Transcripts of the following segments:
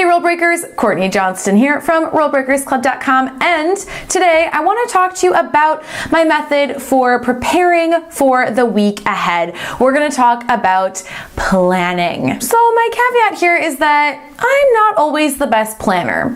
Rule Breakers, Courtney Johnston here from RuleBreakersClub.com, and today I want to talk to you about my method for preparing for the week ahead. We're going to talk about planning. So my caveat here is that I'm not always the best planner.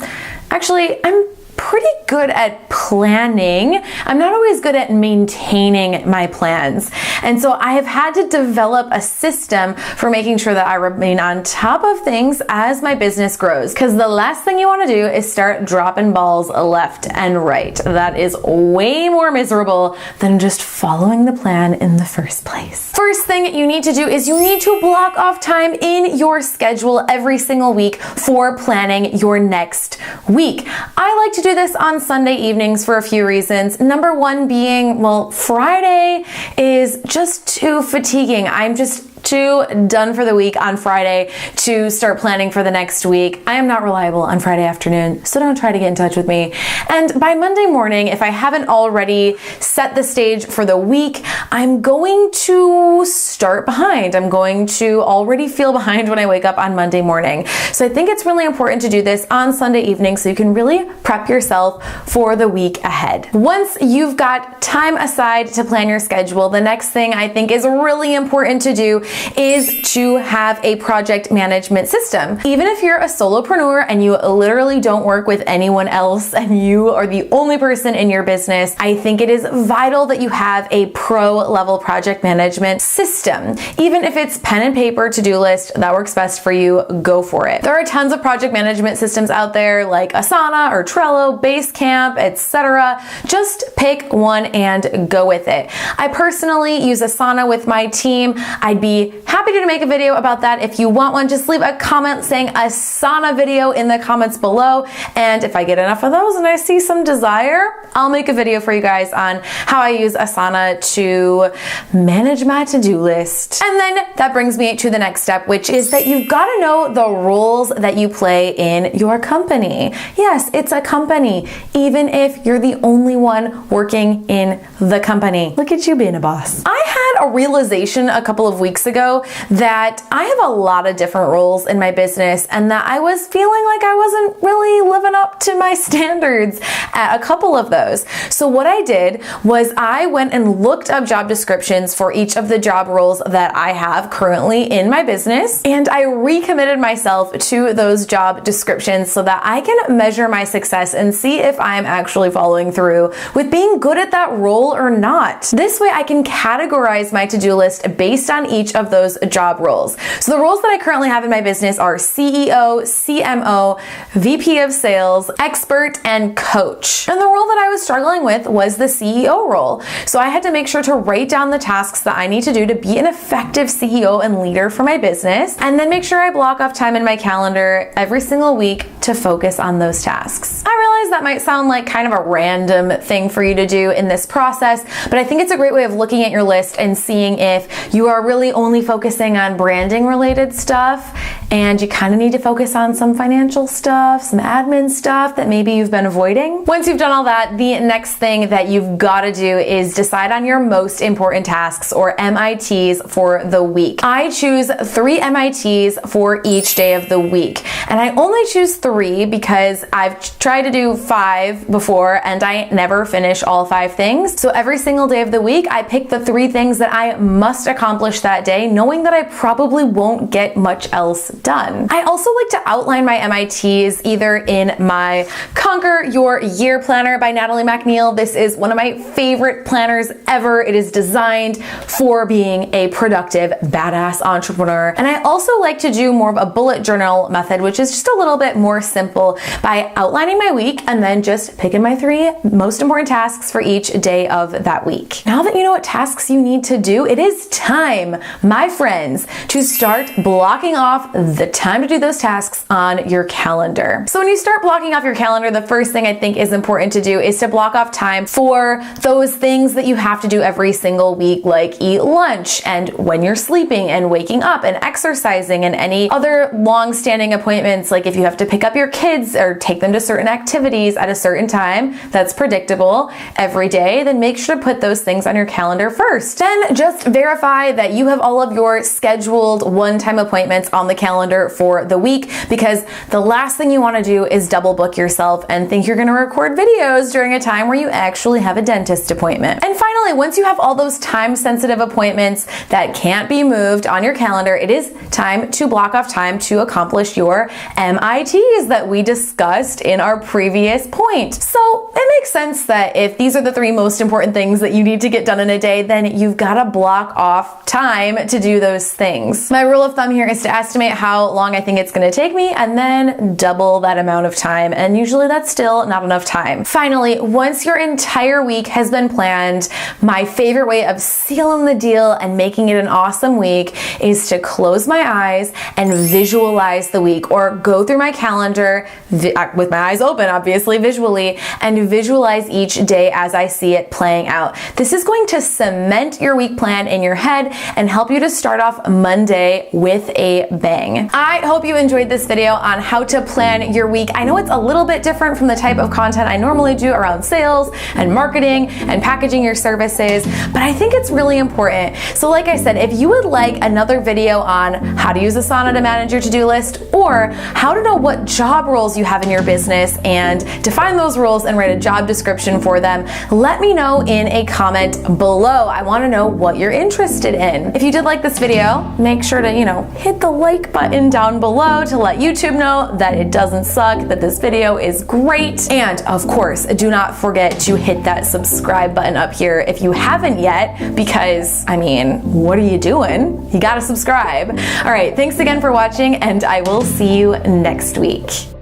Actually, I'm pretty good at planning. I'm not always good at maintaining my plans. And so I have had to develop a system for making sure that I remain on top of things as my business grows. Because the last thing you want to do is start dropping balls left and right. That is way more miserable than just following the plan in the first place. First thing you need to do is you need to block off time in your schedule every single week for planning your next week. I like to do this on Sunday evenings for a few reasons. Number one being, well, Friday is just too fatiguing. I'm just too done for the week on Friday to start planning for the next week. I am not reliable on Friday afternoon, so don't try to get in touch with me. And by Monday morning, if I haven't already set the stage for the week, I'm going to start behind. I'm going to already feel behind when I wake up on Monday morning. So I think it's really important to do this on Sunday evening so you can really prep yourself for the week ahead. Once you've got time aside to plan your schedule, the next thing I think is really important to do is to have a project management system. Even if you're a solopreneur and you literally don't work with anyone else and you are the only person in your business, I think it is vital that you have a pro level project management system. Even if it's pen and paper to-do list, that works best for you, go for it. There are tons of project management systems out there like Asana or Trello, Basecamp, etc. Just pick one and go with it. I personally use Asana with my team. I'd be happy to make a video about that. If you want one, just leave a comment saying Asana video in the comments below. And if I get enough of those and I see some desire, I'll make a video for you guys on how I use Asana to manage my to-do list. And then that brings me to the next step, which is that you've got to know the roles that you play in your company. Yes, it's a company, even if you're the only one working in the company. Look at you being a boss. I had a realization a couple of weeks ago that I have a lot of different roles in my business and that I was feeling like I wasn't really living up to my standards at a couple of those. So what I did was I went and looked up job descriptions for each of the job roles that I have currently in my business, and I recommitted myself to those job descriptions so that I can measure my success and see if I'm actually following through with being good at that role or not. This way I can categorize my to-do list based on each of those job roles. So the roles that I currently have in my business are CEO, CMO, VP of sales, expert, and coach. And the role that I was struggling with was the CEO role. So I had to make sure to write down the tasks that I need to do to be an effective CEO and leader for my business, and then make sure I block off time in my calendar every single week to focus on those tasks. I realize that might sound like kind of a random thing for you to do in this process, but I think it's a great way of looking at your list and seeing if you are really only focusing on branding related stuff and you kind of need to focus on some financial stuff, some admin stuff that maybe you've been avoiding. Once you've done all that, the next thing that you've got to do is decide on your most important tasks, or MITs, for the week. I choose 3 MITs for each day of the week. And I only choose 3 because I've tried to do 5 before and I never finish all 5 things. So every single day of the week, I pick the 3 things that I must accomplish that day, knowing that I probably won't get much else done. I also like to outline my MITs either in my Conquer Your Year Planner by Natalie McNeil. This is one of my favorite planners ever. It is designed for being a productive, badass entrepreneur. And I also like to do more of a bullet journal method, which is just a little bit more simple, by outlining my week and then just picking my 3 most important tasks for each day of that week. Now that you know what tasks you need to do, it is time, my friends, to start blocking off the time to do those tasks on your calendar. So when you start blocking off your calendar, the first thing I think is important to do is to block off time for those things that you have to do every single week, like eat lunch and when you're sleeping and waking up and exercising and any other long-standing appointments, like if you have to pick up your kids or take them to certain activities at a certain time that's predictable every day, then make sure to put those things on your calendar first. Then just verify that you have all of your scheduled one-time appointments on the calendar calendar for the week, because the last thing you want to do is double book yourself and think you're going to record videos during a time where you actually have a dentist appointment. And finally, once you have all those time-sensitive appointments that can't be moved on your calendar, it is time to block off time to accomplish your MITs that we discussed in our previous point. So it makes sense that if these are the 3 most important things that you need to get done in a day, then you've got to block off time to do those things. My rule of thumb here is to estimate how long I think it's going to take me and then double that amount of time, and usually that's still not enough time. Finally, once your entire week has been planned, my favorite way of sealing the deal and making it an awesome week is to close my eyes and visualize the week, or go through my calendar with my eyes open, obviously visually, and visualize each day as I see it playing out. This is going to cement your week plan in your head and help you to start off Monday with a bang. I hope you enjoyed this video on how to plan your week. I know it's a little bit different from the type of content I normally do around sales and marketing and packaging your services, but I think it's really important. So like I said, if you would like another video on how to use Asana to manage your to-do list, or how to know what job roles you have in your business and define those roles and write a job description for them, let me know in a comment below. I want to know what you're interested in. If you did like this video, make sure to, hit the like button down below to let YouTube know that it doesn't suck, that this video is great. And of course, do not forget to hit that subscribe button up here if you haven't yet, because, what are you doing? You gotta subscribe. All right, thanks again for watching, and I will see you next week.